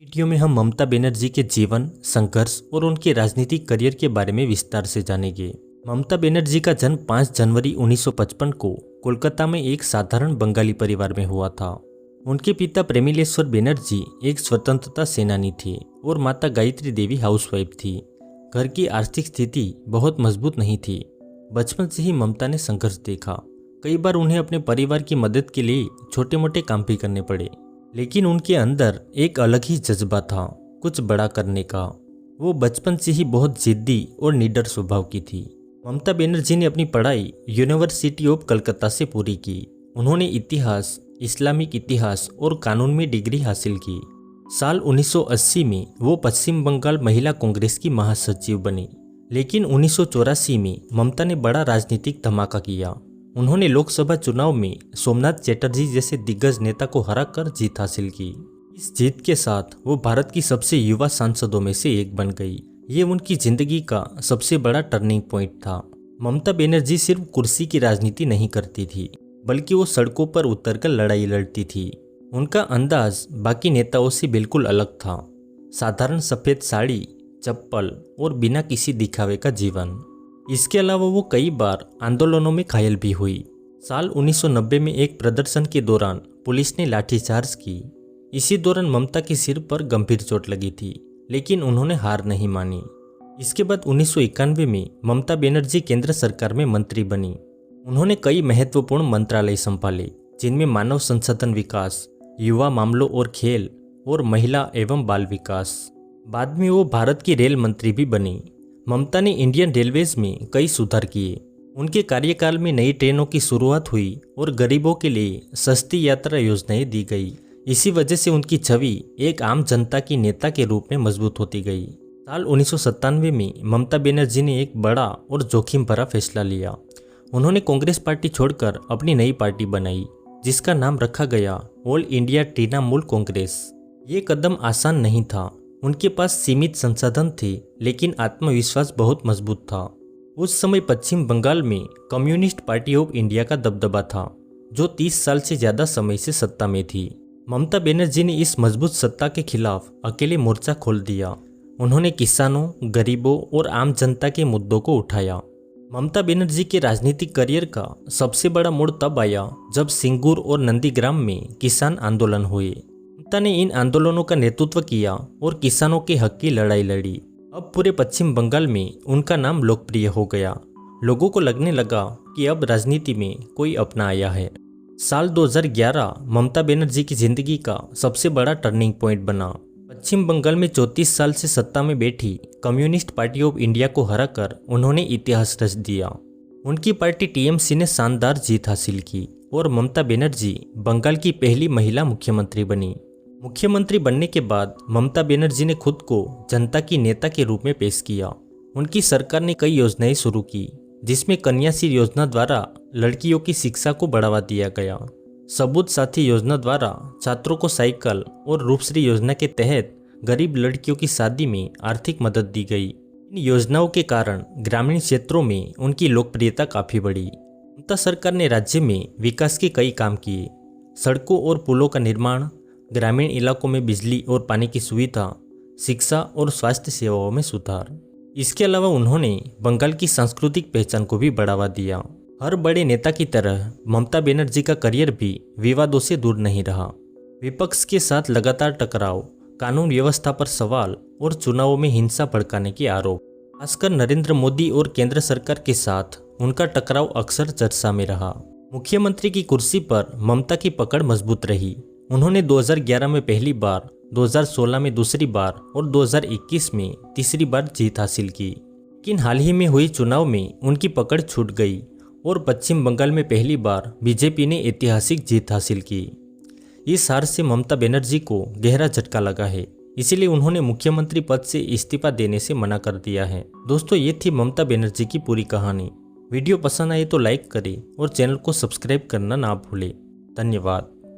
Video में हम ममता बनर्जी के जीवन, संघर्ष और उनके राजनीतिक करियर के बारे में विस्तार से जानेंगे। ममता बनर्जी का जन्म 5 जनवरी 1955 को कोलकाता में एक साधारण बंगाली परिवार में हुआ था। उनके पिता प्रेमिलेश्वर बनर्जी एक स्वतंत्रता सेनानी थे और माता गायत्री देवी हाउसवाइफ थी। घर की आर्थिक स्थिति बहुत मजबूत नहीं थी। बचपन से ही ममता ने संघर्ष देखा। कई बार उन्हें अपने परिवार की मदद के लिए छोटे मोटे काम भी करने पड़े, लेकिन उनके अंदर एक अलग ही जज्बा था, कुछ बड़ा करने का। वो बचपन से ही बहुत जिद्दी और निडर स्वभाव की थी। ममता बनर्जी ने अपनी पढ़ाई यूनिवर्सिटी ऑफ कलकत्ता से पूरी की। उन्होंने इतिहास, इस्लामिक इतिहास और कानून में डिग्री हासिल की। साल 1980 में वो पश्चिम बंगाल महिला कांग्रेस की महासचिव बनी, लेकिन 1984 में ममता ने बड़ा राजनीतिक धमाका किया। उन्होंने लोकसभा चुनाव में सोमनाथ चटर्जी जैसे दिग्गज नेता को हराकर जीत हासिल की। इस जीत के साथ वो भारत की सबसे युवा सांसदों में से एक बन गई। ये उनकी जिंदगी का सबसे बड़ा टर्निंग पॉइंट था। ममता बनर्जी सिर्फ कुर्सी की राजनीति नहीं करती थी, बल्कि वो सड़कों पर उतरकर लड़ाई लड़ती थी। उनका अंदाज बाकी नेताओं से बिल्कुल अलग था। साधारण सफ़ेद साड़ी, चप्पल और बिना किसी दिखावे का जीवन। इसके अलावा वो कई बार आंदोलनों में घायल भी हुई। साल 1990 में एक प्रदर्शन के दौरान पुलिस ने लाठीचार्ज की। इसी दौरान ममता के सिर पर गंभीर चोट लगी थी, लेकिन उन्होंने हार नहीं मानी। इसके बाद 1991 में ममता बनर्जी केंद्र सरकार में मंत्री बनी। उन्होंने कई महत्वपूर्ण मंत्रालय संभाले, जिनमें मानव संसाधन विकास, युवा मामलों और खेल और महिला एवं बाल विकास। बाद में वो भारत की रेल मंत्री भी बनी। ममता ने इंडियन रेलवेज में कई सुधार किए। उनके कार्यकाल में नई ट्रेनों की शुरुआत हुई और गरीबों के लिए सस्ती यात्रा योजनाएं दी गई। इसी वजह से उनकी छवि एक आम जनता की नेता के रूप में मजबूत होती गई। साल 1997 में ममता बनर्जी ने एक बड़ा और जोखिम भरा फैसला लिया। उन्होंने कांग्रेस पार्टी छोड़कर अपनी नई पार्टी बनाई, जिसका नाम रखा गया ऑल इंडिया तृणमूल कांग्रेस। ये कदम आसान नहीं था। उनके पास सीमित संसाधन थे, लेकिन आत्मविश्वास बहुत मजबूत था। उस समय पश्चिम बंगाल में कम्युनिस्ट पार्टी ऑफ इंडिया का दबदबा था, जो 30 साल से ज़्यादा समय से सत्ता में थी। ममता बनर्जी ने इस मजबूत सत्ता के खिलाफ अकेले मोर्चा खोल दिया। उन्होंने किसानों, गरीबों और आम जनता के मुद्दों को उठाया। ममता बनर्जी के राजनीतिक करियर का सबसे बड़ा मोड़ तब आया जब सिंगूर और नंदीग्राम में किसान आंदोलन हुए। ममता ने इन आंदोलनों का नेतृत्व किया और किसानों के हक की लड़ाई लड़ी। अब पूरे पश्चिम बंगाल में उनका नाम लोकप्रिय हो गया। लोगों को लगने लगा कि अब राजनीति में कोई अपना आया है। साल 2011 ममता बनर्जी की जिंदगी का सबसे बड़ा टर्निंग पॉइंट बना। पश्चिम बंगाल में 34 साल से सत्ता में बैठी कम्युनिस्ट पार्टी ऑफ इंडिया को हराकर उन्होंने इतिहास रच दिया। उनकी पार्टी टीएमसी ने शानदार जीत हासिल की और ममता बनर्जी बंगाल की पहली महिला मुख्यमंत्री बनी। मुख्यमंत्री बनने के बाद ममता बनर्जी ने खुद को जनता की नेता के रूप में पेश किया। उनकी सरकार ने कई योजनाएं शुरू की, जिसमें कन्याश्री योजना द्वारा लड़कियों की शिक्षा को बढ़ावा दिया गया। सबूत साथी योजना द्वारा छात्रों को साइकिल और रूपश्री योजना के तहत गरीब लड़कियों की शादी में आर्थिक मदद दी गई। इन योजनाओं के कारण ग्रामीण क्षेत्रों में उनकी लोकप्रियता काफ़ी बढ़ी। ममता सरकार ने राज्य में विकास के कई काम किए। सड़कों और पुलों का निर्माण, ग्रामीण इलाकों में बिजली और पानी की सुविधा, शिक्षा और स्वास्थ्य सेवाओं में सुधार। इसके अलावा उन्होंने बंगाल की सांस्कृतिक पहचान को भी बढ़ावा दिया। हर बड़े नेता की तरह ममता बनर्जी का करियर भी विवादों से दूर नहीं रहा। विपक्ष के साथ लगातार टकराव, कानून व्यवस्था पर सवाल और चुनावों में हिंसा भड़काने के आरोप। खासकर नरेंद्र मोदी और केंद्र सरकार के साथ उनका टकराव अक्सर चर्चा में रहा। मुख्यमंत्री की कुर्सी पर ममता की पकड़ मजबूत रही। उन्होंने 2011 में पहली बार, 2016 में दूसरी बार और 2021 में तीसरी बार जीत हासिल की। लेकिन हाल ही में हुई चुनाव में उनकी पकड़ छूट गई और पश्चिम बंगाल में पहली बार बीजेपी ने ऐतिहासिक जीत हासिल की। इस हार से ममता बनर्जी को गहरा झटका लगा है, इसीलिए उन्होंने मुख्यमंत्री पद से इस्तीफा देने से मना कर दिया है। दोस्तों, ये थी ममता बनर्जी की पूरी कहानी। वीडियो पसंद आए तो लाइक करें और चैनल को सब्सक्राइब करना ना भूलें। धन्यवाद।